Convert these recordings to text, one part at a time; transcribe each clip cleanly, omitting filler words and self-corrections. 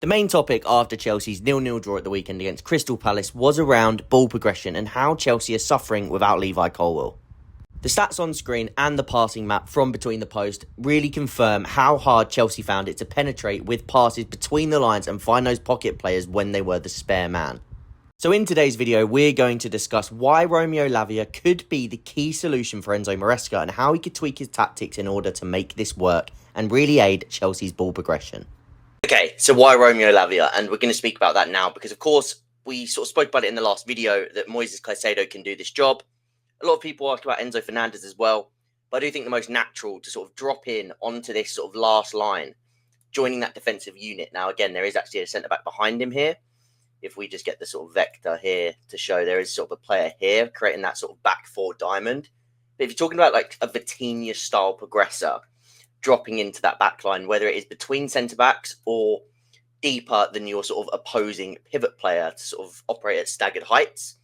The main topic after Chelsea's 0-0 draw at the weekend against Crystal Palace was around ball progression and how Chelsea are suffering without Levi Colwill. The stats on screen and the passing map from between the post really confirm how hard Chelsea found it to penetrate with passes between the lines and find those pocket players when they were the spare man. So in today's video, we're going to discuss why Romeo Lavia could be the key solution for Enzo Maresca and how he could tweak his tactics in order to make this work and really aid Chelsea's ball progression. Okay, so why Romeo Lavia? And we're going to speak about that now because, of course, we sort of spoke about it in the last video that Moises Caicedo can do this job. A lot of people ask about Enzo Fernandez as well, but I do think the most natural to sort of drop in onto this sort of last line, joining that defensive unit. Now, again, there is actually a centre-back behind him here. If we just get the sort of vector here to show there is sort of a player here, creating that sort of back four diamond. But if you're talking about like a Vitinha-style progressor, dropping into that back line, whether it is between centre-backs or deeper than your sort of opposing pivot player to sort of operate at staggered heights,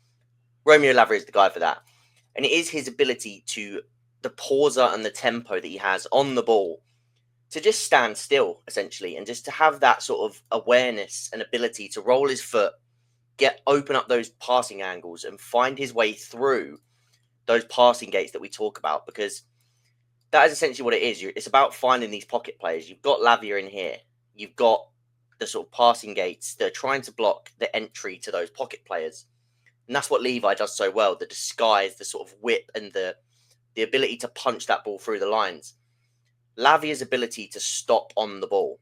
Romeo Lavia is the guy for that. And it is his ability to, the pauser and the tempo that he has on the ball, to just stand still, essentially, and just to have that sort of awareness and ability to roll his foot, open up those passing angles and find his way through those passing gates that we talk about, because that is essentially what it is. It's about finding these pocket players. You've got Lavia in here. You've got the sort of passing gates that are trying to block the entry to those pocket players. And that's what Levi does so well, the disguise, the sort of whip, and the ability to punch that ball through the lines. Lavia's ability to stop on the ball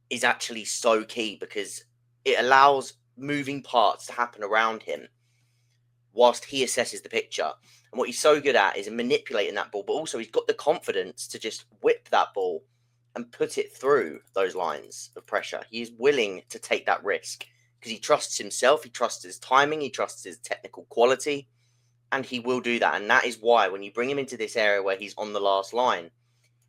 is actually so key because it allows moving parts to happen around him whilst he assesses the picture. And what he's so good at is manipulating that ball, but also he's got the confidence to just whip that ball and put it through those lines of pressure. He's willing to take that risk because he trusts himself, he trusts his timing, he trusts his technical quality, and he will do that. And that is why when you bring him into this area where he's on the last line,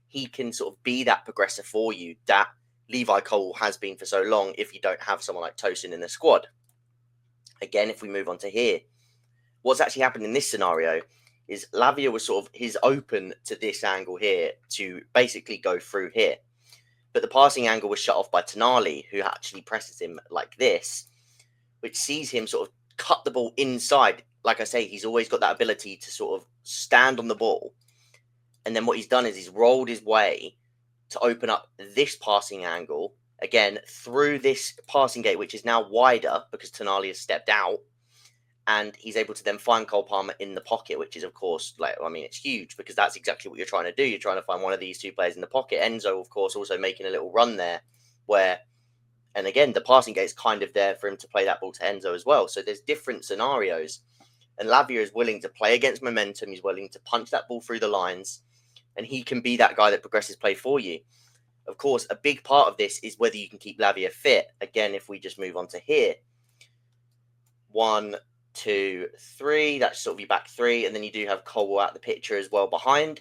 he can sort of be that progressor for you that Levi Colwill has been for so long if you don't have someone like Tosin in the squad. Again, if we move on to here, what's actually happened in this scenario is Lavia was sort of, he's open to this angle here to basically go through here. But the passing angle was shut off by Tonali, who actually presses him like this, which sees him sort of cut the ball inside. Like I say, he's always got that ability to sort of stand on the ball. And then what he's done is he's rolled his way to open up this passing angle, again, through this passing gate, which is now wider because Tonali has stepped out. And he's able to then find Cole Palmer in the pocket, which is, of course, it's huge because that's exactly what you're trying to do. You're trying to find one of these two players in the pocket. Enzo, of course, also making a little run there where, and again, the passing gate's kind of there for him to play that ball to Enzo as well. So there's different scenarios. And Lavia is willing to play against momentum. He's willing to punch that ball through the lines. And he can be that guy that progresses play for you. Of course, a big part of this is whether you can keep Lavia fit. Again, if we just move on to here. 1, 2, 3. That's sort of your back three. And then you do have Colwill out the picture as well behind.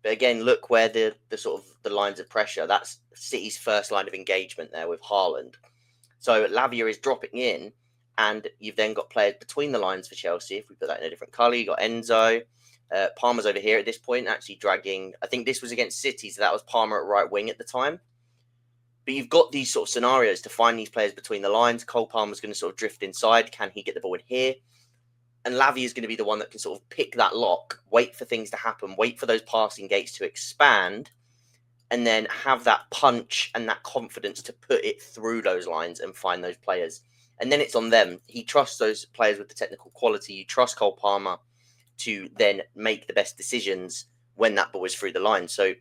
But again, look where the sort of the lines of pressure. That's City's first line of engagement there with Haaland. So Lavia is dropping in. And you've then got players between the lines for Chelsea. If we put that in a different colour, you've got Enzo. Palmer's over here at this point, actually dragging. I think this was against City, so that was Palmer at right wing at the time. But you've got these sort of scenarios to find these players between the lines. Cole Palmer's going to sort of drift inside. Can he get the ball in here? And Lavia is going to be the one that can sort of pick that lock, wait for things to happen, wait for those passing gates to expand, and then have that punch and that confidence to put it through those lines and find those players. And then it's on them. He trusts those players with the technical quality. You trust Cole Palmer to then make the best decisions when that ball is through the line. So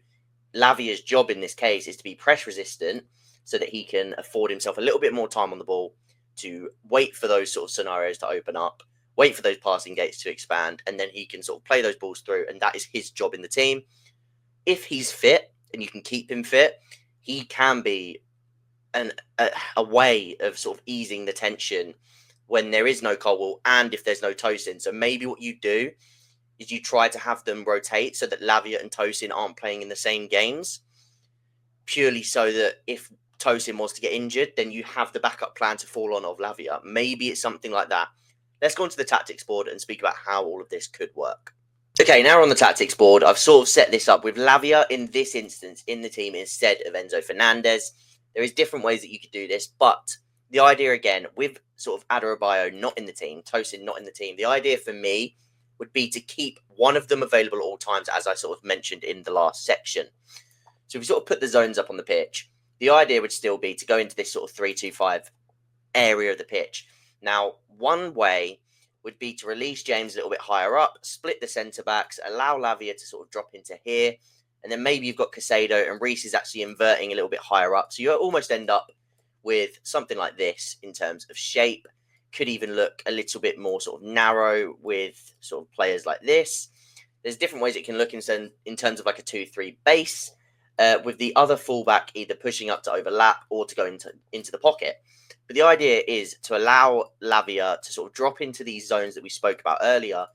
Lavia's job in this case is to be press resistant so that he can afford himself a little bit more time on the ball to wait for those sort of scenarios to open up, wait for those passing gates to expand, and then he can sort of play those balls through, and that is his job in the team. If he's fit and you can keep him fit, he can be a way of sort of easing the tension when there is no Colwill and if there's no Tosin. So maybe what you do is you try to have them rotate so that Lavia and Tosin aren't playing in the same games, purely so that if Tosin was to get injured, then you have the backup plan to fall on of Lavia. Maybe it's something like that. Let's go into the tactics board and speak about how all of this could work. Okay, now we're on the tactics board. I've sort of set this up with Lavia in this instance in the team instead of Enzo Fernandez. There is different ways that you could do this, but the idea, again, with sort of Adebayo not in the team, Tosin not in the team, the idea for me would be to keep one of them available at all times, as I sort of mentioned in the last section. So if we sort of put the zones up on the pitch, the idea would still be to go into this sort of 3-2-5 area of the pitch. Now, one way would be to release James a little bit higher up, split the centre-backs, allow Lavia to sort of drop into here, and then maybe you've got Caicedo and Reece is actually inverting a little bit higher up. So you almost end up with something like this in terms of shape. Could even look a little bit more sort of narrow with sort of players like this. There's different ways it can look in terms of like a 2-3 base, with the other fullback either pushing up to overlap or to go into the pocket. But the idea is to allow Lavia to sort of drop into these zones that we spoke about earlier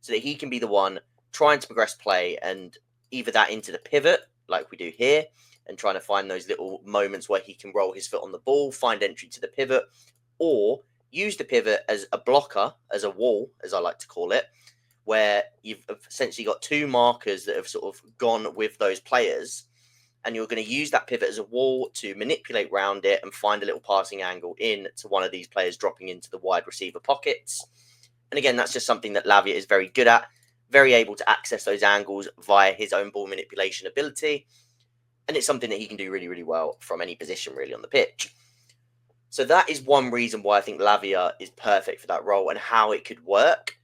so that he can be the one trying to progress play and either that into the pivot like we do here and trying to find those little moments where he can roll his foot on the ball, find entry to the pivot, or use the pivot as a blocker, as a wall, as I like to call it, where you've essentially got two markers that have sort of gone with those players, and you're going to use that pivot as a wall to manipulate around it and find a little passing angle in to one of these players dropping into the wide receiver pockets. And again, that's just something that Lavia is very good at, very able to access those angles via his own ball manipulation ability. And it's something that he can do really, really well from any position really on the pitch. So that is one reason why I think Lavia is perfect for that role and how it could work.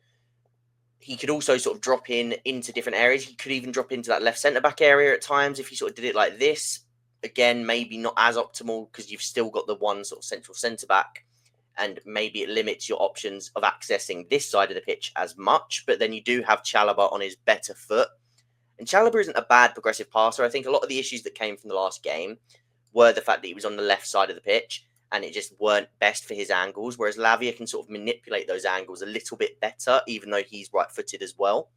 He could also sort of drop into different areas. He could even drop into that left centre-back area at times if he sort of did it like this. Again, maybe not as optimal because you've still got the one sort of central centre-back and maybe it limits your options of accessing this side of the pitch as much. But then you do have Chalobah on his better foot. And Chalobah isn't a bad progressive passer. I think a lot of the issues that came from the last game were the fact that he was on the left side of the pitch and it just weren't best for his angles, whereas Lavia can sort of manipulate those angles a little bit better, even though he's right-footed as well.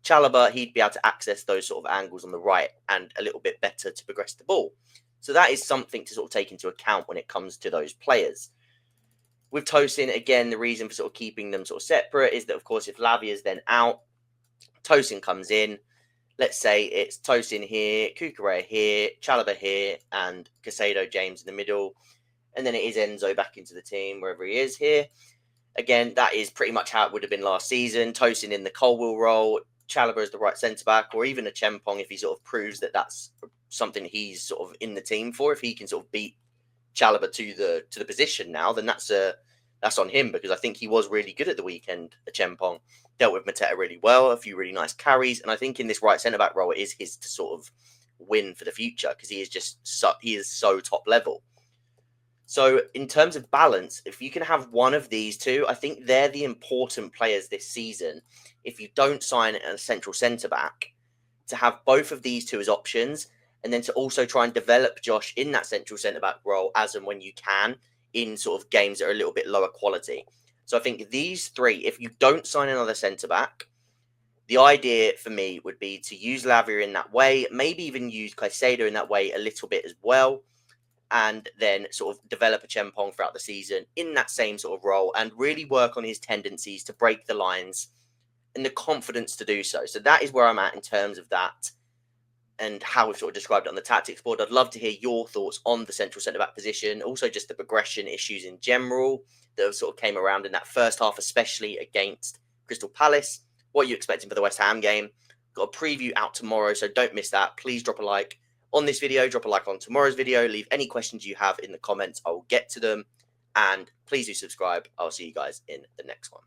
Chalobah, he'd be able to access those sort of angles on the right and a little bit better to progress the ball. So that is something to sort of take into account when it comes to those players. With Tosin, again, the reason for sort of keeping them sort of separate is that, of course, if Lavia's then out, Tosin comes in. Let's say it's Tosin here, Cucurella here, Chalobah here, and Caicedo James in the middle. And then it is Enzo back into the team, wherever he is here. Again, that is pretty much how it would have been last season. Tosin in the Colwill role, Chalobah as the right centre-back, or even a Chempong if he sort of proves that that's something he's sort of in the team for. If he can sort of beat Chalobah to the position now, then that's on him, because I think he was really good at the weekend, a Chempong. Dealt with Mateta really well, a few really nice carries, and I think in this right centre-back role, it is his to sort of win for the future, because he is so top level. So in terms of balance, if you can have one of these two, I think they're the important players this season. If you don't sign a central centre-back, to have both of these two as options, and then to also try and develop Josh in that central centre-back role as and when you can in sort of games that are a little bit lower quality. So I think these three, if you don't sign another centre-back, the idea for me would be to use Lavia in that way, maybe even use Caicedo in that way a little bit as well, and then sort of develop a Chempong throughout the season in that same sort of role and really work on his tendencies to break the lines and the confidence to do so. So that is where I'm at in terms of that and how we've sort of described it on the tactics board. I'd love to hear your thoughts on the central centre-back position, also just the progression issues in general that sort of came around in that first half, especially against Crystal Palace. What are you expecting for the West Ham game? Got a preview out tomorrow, so don't miss that. Please drop a like on this video, drop a like on tomorrow's video, leave any questions you have in the comments. I will get to them, and please do subscribe. I'll see you guys in the next one.